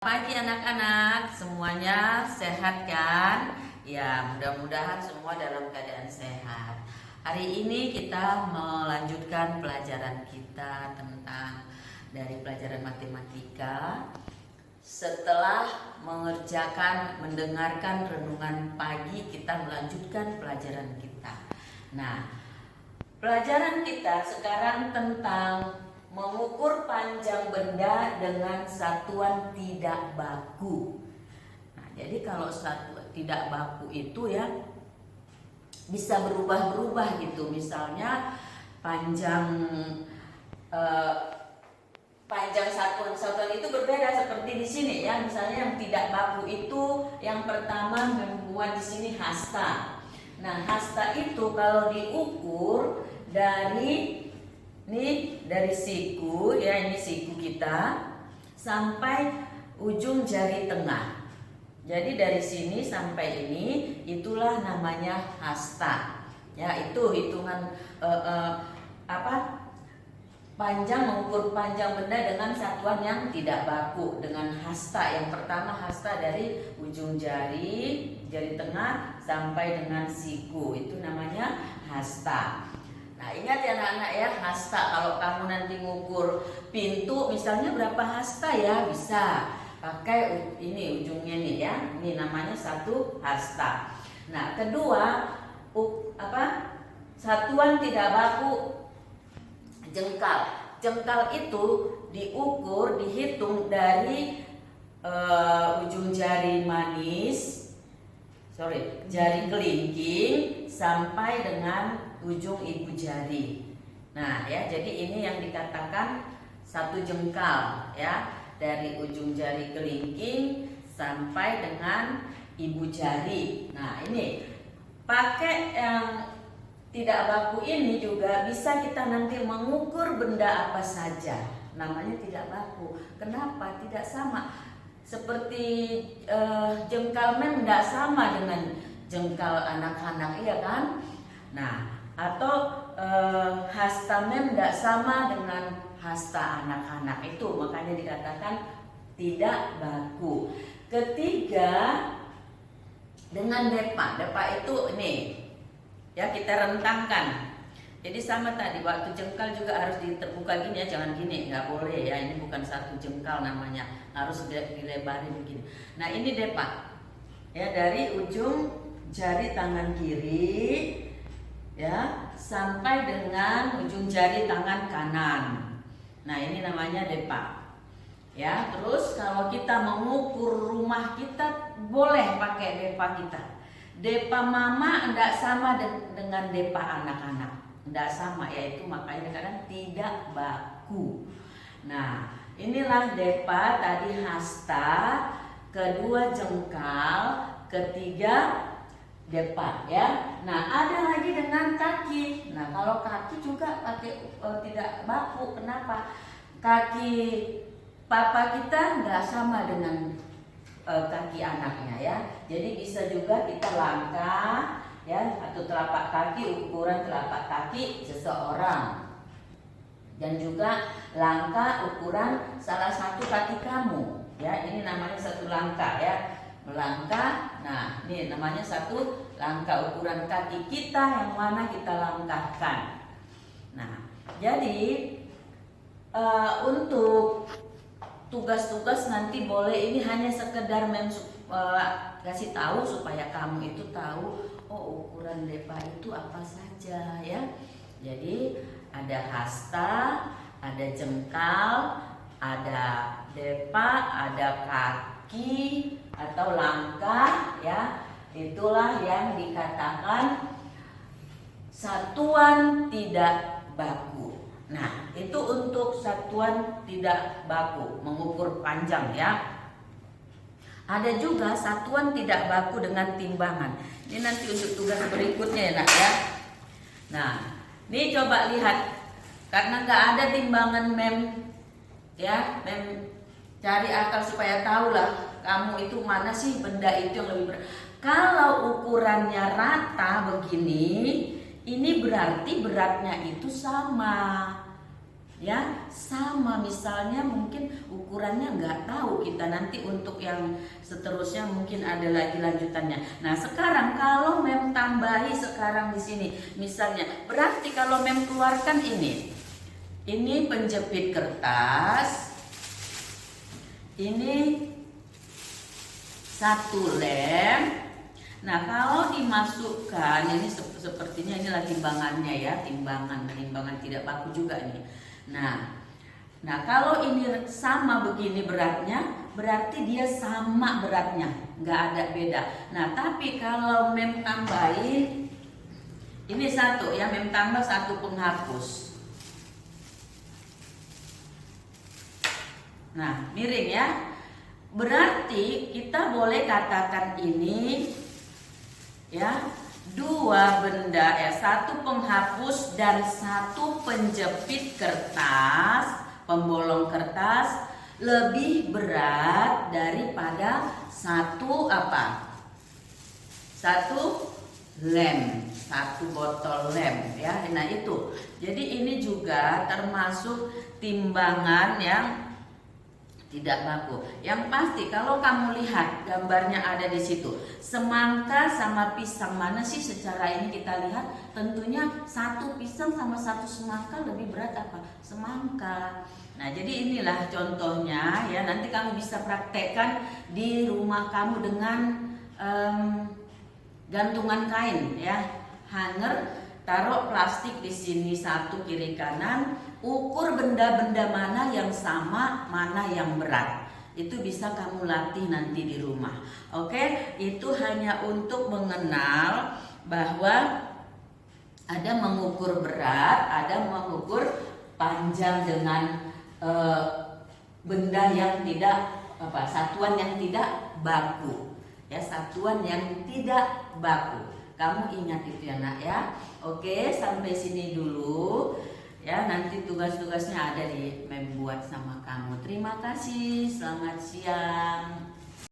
Pagi anak-anak, semuanya sehat kan? Ya, mudah-mudahan semua dalam keadaan sehat. Hari ini kita melanjutkan pelajaran kita tentang dari pelajaran matematika. Setelah mendengarkan renungan pagi, kita melanjutkan pelajaran kita. Nah, pelajaran kita sekarang tentang mengukur panjang benda dengan satuan tidak baku. Nah, jadi kalau satuan tidak baku itu ya bisa berubah-berubah gitu. Misalnya panjang satuan-satuan itu berbeda seperti di sini ya. Misalnya yang tidak baku itu yang pertama membuat di sini hasta. Nah, hasta itu kalau diukur dari siku ya, ini siku kita sampai ujung jari tengah. Jadi dari sini sampai ini itulah namanya hasta. Ya, itu hitungan mengukur panjang benda dengan satuan yang tidak baku dengan hasta. Yang pertama hasta dari ujung jari tengah sampai dengan siku. Itu namanya hasta. Nah, ingat ya anak-anak ya, hasta. Kalau kamu nanti ngukur pintu misalnya berapa hasta ya, bisa pakai ini ujungnya nih ya. Ini namanya satu hasta. Nah, kedua satuan tidak baku jengkal. Jengkal itu dihitung dari ujung jari jari kelingking sampai dengan ujung ibu jari. Nah ya, jadi ini yang dikatakan satu jengkal ya, dari ujung jari kelingking sampai dengan ibu jari. Nah, ini pakai yang tidak baku ini juga bisa kita nanti mengukur benda apa saja. Namanya tidak baku. Kenapa? Tidak sama. Seperti jengkal mem tidak sama dengan jengkal anak-anak, iya kan? Nah, atau hasta mem tidak sama dengan hasta anak-anak, itu makanya dikatakan tidak baku. Ketiga, dengan depa. Depa itu ini ya, kita rentangkan. Jadi sama tadi, waktu jengkal juga harus terbuka gini ya, jangan gini, nggak boleh ya. Ini bukan satu jengkal namanya, harus dilebarin begini. Nah, ini depa ya, dari ujung jari tangan kiri ya sampai dengan ujung jari tangan kanan. Nah, ini namanya depa ya. Terus kalau kita mengukur rumah kita boleh pakai depa kita. Depa mama tidak sama dengan depa anak-anak, tidak sama, yaitu makanya kadang tidak baku. Nah, inilah depa tadi hasta, kedua jengkal, ketiga depa ya. Nah, ada lagi dengan kaki. Nah, kalau kaki juga pakai tidak baku. Kenapa? Kaki papa kita nggak sama dengan kaki anaknya ya. Jadi bisa juga kita langkah ya, atau telapak kaki, ukuran telapak kaki seseorang, dan juga langkah ukuran salah satu kaki kamu ya. Ini namanya satu langkah ya, melangkah. Nah, ini namanya satu langkah, ukuran kaki kita yang mana kita langkahkan. Nah, jadi untuk tugas-tugas nanti boleh ini hanya sekedar kasih tahu supaya kamu itu tahu ukuran depa itu apa saja ya. Jadi ada hasta, ada jengkal, ada depa, ada kaki atau langkah ya. Itulah yang dikatakan satuan tidak baku. Nah, itu untuk satuan tidak baku, mengukur panjang ya. Ada juga satuan tidak baku dengan timbangan. Ini nanti untuk tugas berikutnya ya nak ya. Nah, ini coba lihat, karena nggak ada timbangan mem ya, mem cari akal supaya tahu lah kamu itu mana sih benda itu yang lebih berat. Kalau ukurannya rata begini, ini berarti beratnya itu sama. ya sama, misalnya mungkin ukurannya nggak tahu kita, nanti untuk yang seterusnya mungkin ada lagi lanjutannya. Nah sekarang kalau mem tambahi sekarang di sini misalnya, berarti kalau mem keluarkan ini penjepit kertas, ini 1 lem. Nah kalau dimasukkan ini sepertinya inilah timbangannya ya, timbangan tidak baku juga nih. Nah kalau ini sama begini beratnya, berarti dia sama beratnya, nggak ada beda. Nah tapi kalau mem tambahin ini 1 ya, mem tambah 1 penghapus. Nah miring ya, berarti kita boleh katakan ini ya 2 benda ya, 1 penghapus dan 1 penjepit kertas, pembolong kertas lebih berat daripada 1 apa? 1 lem, 1 botol lem ya. Nah itu. Jadi ini juga termasuk timbangan yang tidak baku. Yang pasti kalau kamu lihat gambarnya ada di situ, semangka sama pisang, mana sih secara ini kita lihat? Tentunya 1 pisang sama 1 semangka lebih berat apa? Semangka. Nah jadi inilah contohnya ya, nanti kamu bisa praktekkan di rumah kamu dengan gantungan kain ya, hanger, taruh plastik di sini 1 kiri kanan, ukur benda-benda mana yang sama, mana yang berat. Itu bisa kamu latih nanti di rumah. Oke, itu hanya untuk mengenal bahwa ada mengukur berat, ada mengukur panjang dengan benda yang tidak apa, satuan yang tidak baku. Ya, satuan yang tidak baku. Kamu ingat itu ya nak ya. Oke, sampai sini dulu. Ya, nanti tugas-tugasnya ada di membuat sama kamu. Terima kasih, selamat siang.